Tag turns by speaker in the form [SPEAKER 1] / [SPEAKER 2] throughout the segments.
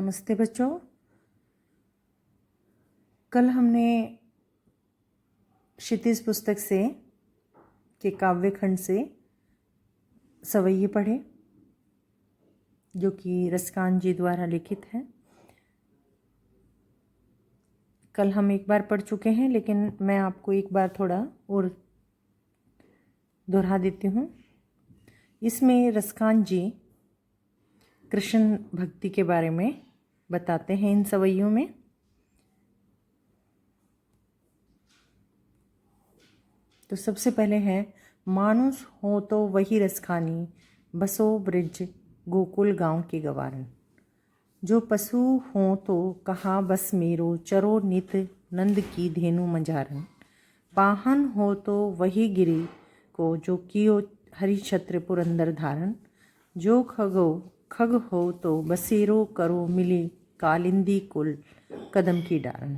[SPEAKER 1] नमस्ते बच्चों। कल हमने क्षितिज पुस्तक से के काव्य खंड से सवैये पढ़े, जो कि रसकान जी द्वारा लिखित है। कल हम एक बार पढ़ चुके हैं, लेकिन मैं आपको एक बार थोड़ा और दोहरा देती हूँ। इसमें रसकान जी कृष्ण भक्ति के बारे में बताते हैं इन सवैयों में। तो सबसे पहले है, मानुष हो तो वही रसखानी, बसो ब्रिज गोकुल गांव के गवारन। जो पशु हो तो कहा बस मेरो, चरो नित नंद की धेनु मंझारन। पाहन हो तो वही गिरी को, जो कियो हरि छत्र पुरंदर धारन। जो खग हो तो बसेरो करो, मिली कालिंदी कुल कदम की डारन।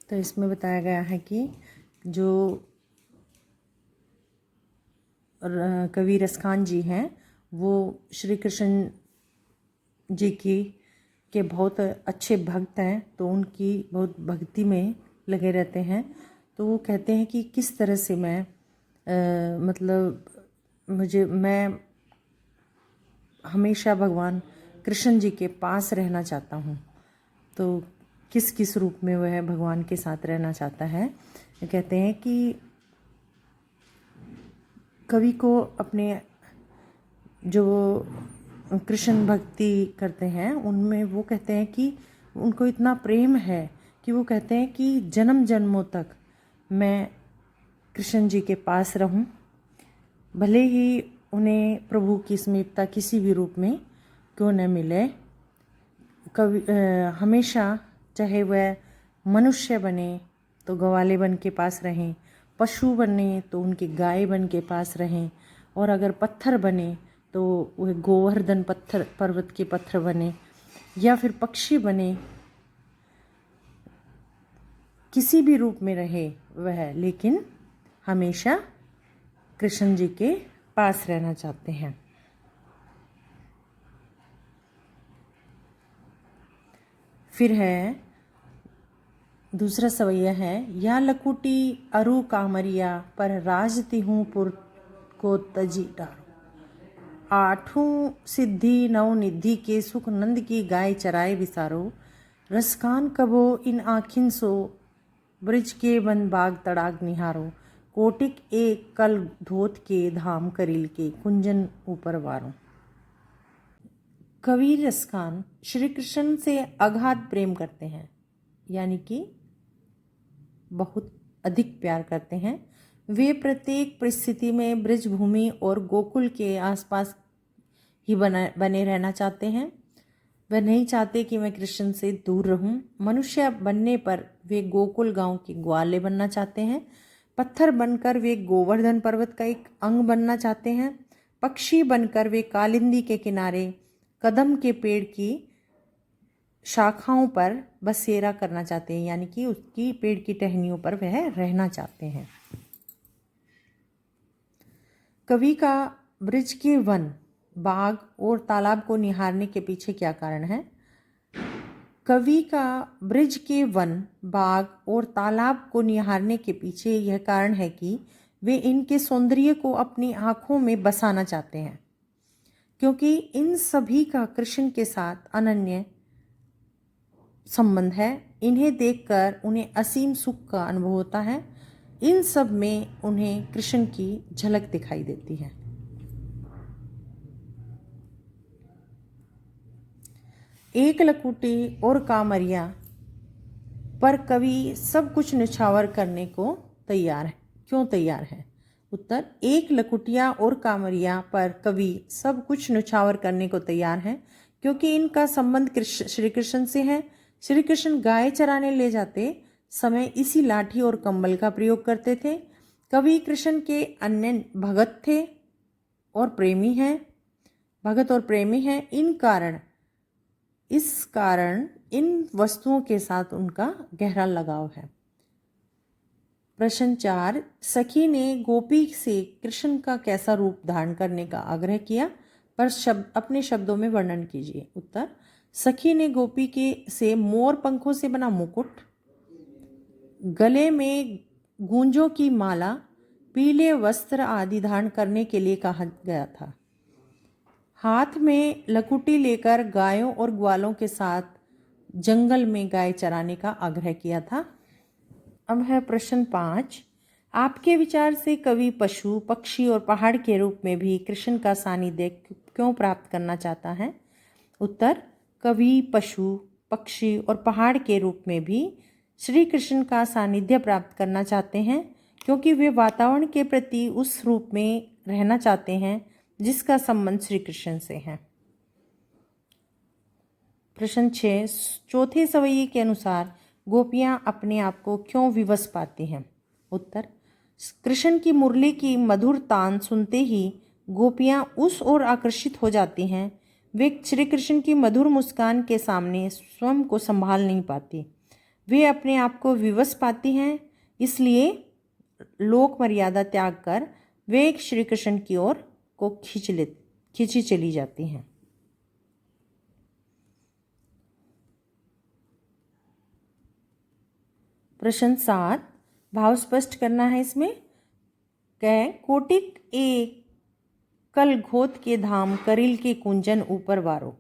[SPEAKER 1] तो इसमें बताया गया है कि जो कवि रसखान जी हैं वो श्री कृष्ण जी के बहुत अच्छे भक्त हैं, तो उनकी बहुत भक्ति में लगे रहते हैं। तो वो कहते हैं कि किस तरह से मैं मैं हमेशा भगवान कृष्ण जी के पास रहना चाहता हूँ। तो किस किस रूप में वह भगवान के साथ रहना चाहता है। कहते हैं कि कवि को अपने जो कृष्ण भक्ति करते हैं उनमें वो कहते हैं कि उनको इतना प्रेम है कि वो कहते हैं कि जन्म जन्मों तक मैं कृष्ण जी के पास रहूं, भले ही उन्हें प्रभु की समीपता किसी भी रूप में क्यों न मिले। कवि हमेशा, चाहे वह मनुष्य बने तो ग्वाले बन के पास रहें, पशु बने तो उनके गाय बन के पास रहें, और अगर पत्थर बने तो वह गोवर्धन पत्थर, पर्वत के पत्थर बने, या फिर पक्षी बने, किसी भी रूप में रहे वह, लेकिन हमेशा कृष्ण जी के पास रहना चाहते हैं। फिर है दूसरा सवैया है, या लकुटी अरु कामरिया, पर राजती हूँ पुर को तजी डारो। आठों सिद्धि नौ निधि के, सुख नंद की गाय चराए विसारो। रसकान कबो इन आखिन सो, ब्रिज के वन बाग तड़ाग निहारो। कोटिक एक कल धोत के, धाम करील के कुंजन ऊपर वारो। कवि रसकान श्री कृष्ण से अगाध प्रेम करते हैं, यानी कि बहुत अधिक प्यार करते हैं। वे प्रत्येक परिस्थिति में ब्रज भूमि और गोकुल के आसपास ही बने रहना चाहते हैं। वे नहीं चाहते कि मैं कृष्ण से दूर रहूं। मनुष्य बनने पर वे गोकुल गांव के ग्वाले बनना चाहते हैं। पत्थर बनकर वे गोवर्धन पर्वत का एक अंग बनना चाहते हैं। पक्षी बनकर वे कालिंदी के किनारे कदम के पेड़ की शाखाओं पर बसेरा करना चाहते हैं, यानी कि उसकी पेड़ की टहनियों पर वह रहना चाहते हैं। कवि का ब्रिज के वन, बाग और तालाब को निहारने के पीछे क्या कारण है? कवि का ब्रिज के वन, बाग और तालाब को निहारने के पीछे यह कारण है कि वे इनके सौंदर्य को अपनी आंखों में बसाना चाहते हैं, क्योंकि इन सभी का कृष्ण के साथ अनन्य संबंध है। इन्हें देखकर उन्हें असीम सुख का अनुभव होता है। इन सब में उन्हें कृष्ण की झलक दिखाई देती है। एक लकुटी और कामरिया पर कवि सब कुछ निछावर करने को तैयार है। क्यों तैयार है? उत्तर, एक लकुटिया और कामरिया पर कवि सब कुछ निछावर करने को तैयार है क्योंकि इनका संबंध श्री कृष्ण से है। श्री कृष्ण गाय चराने ले जाते समय इसी लाठी और कंबल का प्रयोग करते थे। कवि कृष्ण के अन्य भगत थे और प्रेमी हैं, भगत और प्रेमी हैं। इस कारण इन वस्तुओं के साथ उनका गहरा लगाव है। प्रश्न 4, सखी ने गोपी से कृष्ण का कैसा रूप धारण करने का आग्रह किया? पर अपने शब्दों में वर्णन कीजिए। उत्तर, सखी ने गोपी के से मोर पंखों से बना मुकुट, गले में गूंजों की माला, पीले वस्त्र आदि धारण करने के लिए कहा गया था। हाथ में लकुटी लेकर गायों और ग्वालों के साथ जंगल में गाय चराने का आग्रह किया था। अब है प्रश्न 5। आपके विचार से कवि पशु, पक्षी और पहाड़ के रूप में भी कृष्ण का सानिध्य क्यों प्राप्त करना चाहता है? उत्तर, कवि पशु, पक्षी और पहाड़ के रूप में भी श्री कृष्ण का सानिध्य प्राप्त करना चाहते हैं, क्योंकि वे वातावरण के प्रति उस रूप में रहना चाहते हैं जिसका संबंध श्री कृष्ण से है। प्रश्न 6। चौथे सवैये के अनुसार गोपियां अपने आप को क्यों विवश पाती हैं? उत्तर, कृष्ण की मुरली की मधुर तान सुनते ही गोपियां उस ओर आकर्षित हो जाती हैं। वे श्री कृष्ण की मधुर मुस्कान के सामने स्वयं को संभाल नहीं पाती। वे अपने आप को विवश पाती हैं, इसलिए लोक मर्यादा त्याग कर वे श्री कृष्ण की ओर को खींची चली जाती हैं। प्रश्न 7। भाव स्पष्ट करना है इसमें। कोटिक एक कल घोत के धाम, करिल के कुंजन ऊपर वारो।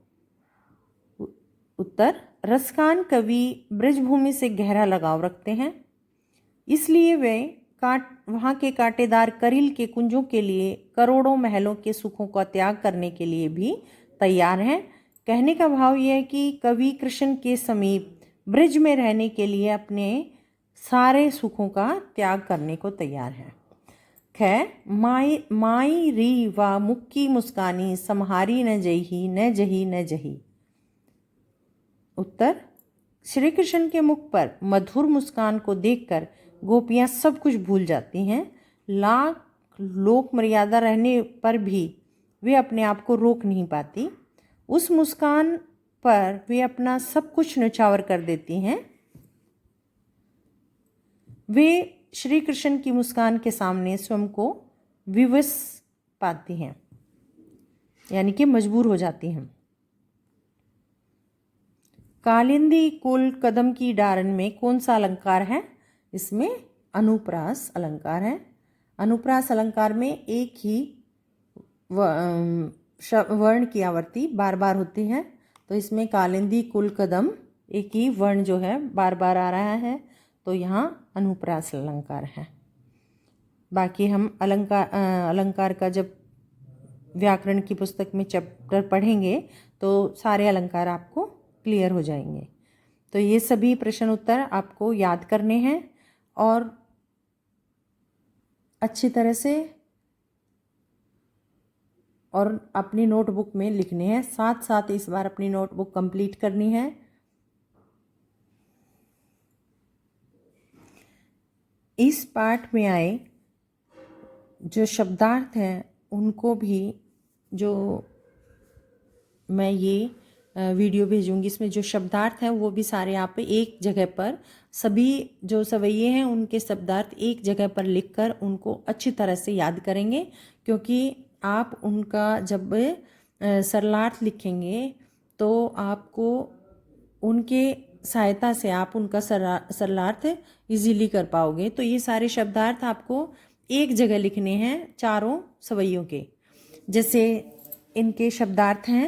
[SPEAKER 1] उत्तर, रसखान कवि ब्रजभूमि से गहरा लगाव रखते हैं, इसलिए वे वहाँ के कांटेदार करिल के कुंजों के लिए करोड़ों महलों के सुखों का त्याग करने के लिए भी तैयार हैं। कहने का भाव यह है कि कवि कृष्ण के समीप ब्रज में रहने के लिए अपने सारे सुखों का त्याग करने को तैयार है। माई री वा मुक्की मुस्कानी, समहारी न जही न जही न जही। उत्तर, श्री कृष्ण के मुख पर मधुर मुस्कान को देखकर गोपियां सब कुछ भूल जाती हैं। लाख लोक मर्यादा रहने पर भी वे अपने आप को रोक नहीं पाती। उस मुस्कान पर वे अपना सब कुछ न्यौछावर कर देती हैं। वे श्री कृष्ण की मुस्कान के सामने स्वयं को विवश पाती हैं, यानी कि मजबूर हो जाती हैं। कालिंदी कुल कदम की डारन में कौन सा अलंकार है? इसमें अनुप्रास अलंकार है। अनुप्रास अलंकार में एक ही वर्ण की आवृत्ति बार बार होती है, तो इसमें कालिंदी कुल कदम एक ही वर्ण जो है बार बार आ रहा है, तो यहाँ अनुप्रास अलंकार है। बाकी हम अलंकार का जब व्याकरण की पुस्तक में चैप्टर पढ़ेंगे तो सारे अलंकार आपको क्लियर हो जाएंगे। तो ये सभी प्रश्न उत्तर आपको याद करने हैं और अच्छी तरह से और अपनी नोटबुक में लिखने हैं। साथ साथ इस बार अपनी नोटबुक कंप्लीट करनी है। इस पाठ में आए जो शब्दार्थ हैं उनको भी, जो मैं ये वीडियो भेजूंगी, इसमें जो शब्दार्थ हैं वो भी सारे आप एक जगह पर, सभी जो सवैये हैं उनके शब्दार्थ एक जगह पर लिखकर उनको अच्छी तरह से याद करेंगे, क्योंकि आप उनका जब सरलार्थ लिखेंगे तो आपको उनके सहायता से आप उनका सरलार्थ इजीली कर पाओगे। तो ये सारे शब्दार्थ आपको एक जगह लिखने हैं चारों सवैयों के। जैसे इनके शब्दार्थ हैं,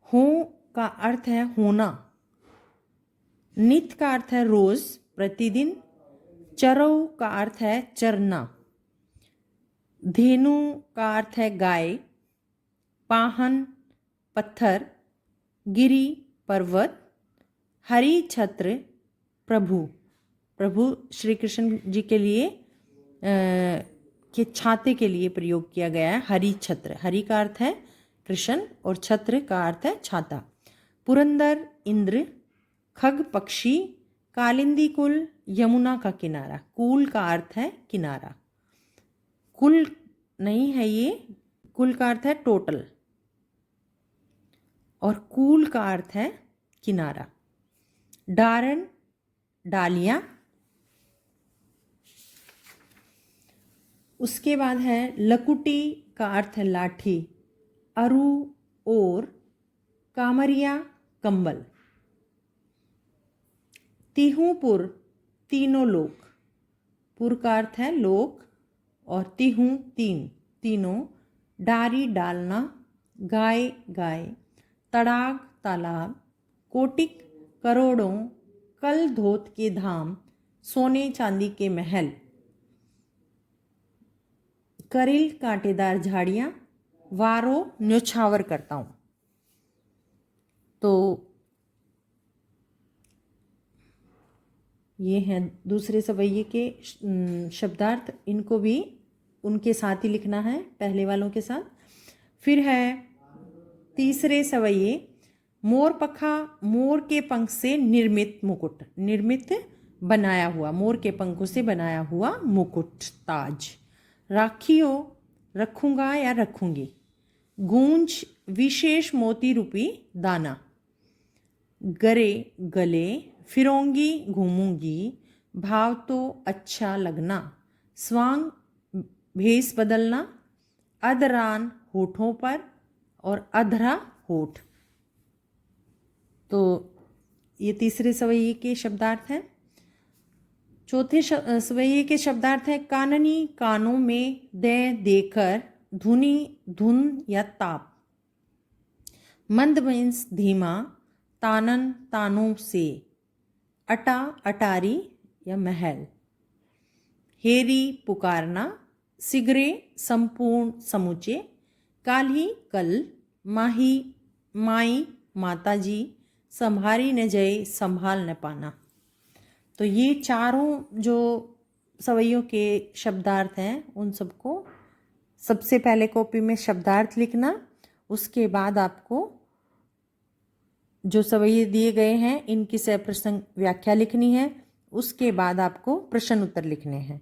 [SPEAKER 1] हूँ का अर्थ है होना, नित का अर्थ है रोज प्रतिदिन, चरौ का अर्थ है चरना, धेनु का अर्थ है गाय, पाहन पत्थर, गिरी पर्वत, हरि छत्र प्रभु। प्रभु श्री कृष्ण जी के लिए के छाते के लिए प्रयोग किया गया है हरि छत्र। हरि का अर्थ है कृष्ण और छत्र का अर्थ है छाता। पुरंदर इंद्र, खग पक्षी, कालिंदी कुल, यमुना का किनारा। कुल का अर्थ है किनारा, कुल नहीं है ये, कुल का अर्थ है टोटल और कूल का अर्थ है किनारा। डारन डालियाँ। उसके बाद है लकुटी का अर्थ है लाठी, अरु और कामरिया कंबल। तिहूपुर तीनों लोग, पुर का अर्थ है लोग और तिहू तीनों, डारी डालना, गाय गाय, तड़ाग तालाब, कोटिक करोड़ों, कल धोत के धाम, सोने चांदी के महल, करील कांटेदार झाड़ियाँ, वारो न्योछावर करता हूँ। तो ये हैं दूसरे सवैये के शब्दार्थ, इनको भी उनके साथ ही लिखना है पहले वालों के साथ। फिर है तीसरे सवैये, मोर पखा, मोर के पंख से निर्मित मुकुट, निर्मित बनाया हुआ, मोर के पंखों से बनाया हुआ मुकुट, ताज। राखियो रखूंगा या रखूंगी, गूंज विशेष मोती रूपी दाना, गरे गले, फिरोंगी घूमूंगी, भाव तो अच्छा लगना, स्वांग भेस बदलना, अदरान होठों पर और अधरा होठ। तो ये तीसरे सवैये के शब्दार्थ हैं। चौथे सवैये के शब्दार्थ है काननी, कानों में, दे देकर, धुनी धुन या ताप, मंद मीन्स धीमा, तानन तानों से, अटा अटारी या महल, हेरी पुकारना, सिगरे संपूर्ण समूचे, काल्ही कल, माही माई माताजी, संभारी न जय संभाल न पाना। तो ये चारों जो सवैयों के शब्दार्थ हैं उन सबको सबसे पहले कॉपी में शब्दार्थ लिखना, उसके बाद आपको जो सवैये दिए गए हैं इनकी सप्रसंग व्याख्या लिखनी है, उसके बाद आपको प्रश्न उत्तर लिखने हैं।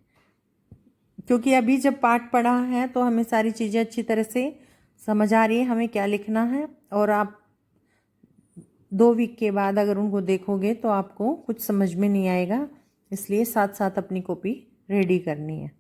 [SPEAKER 1] क्योंकि अभी जब पाठ पढ़ा है तो हमें सारी चीज़ें अच्छी तरह से समझ आ रही है हमें क्या लिखना है, और आप 2 वीक के बाद अगर उनको देखोगे तो आपको कुछ समझ में नहीं आएगा, इसलिए साथ साथ अपनी कॉपी रेडी करनी है।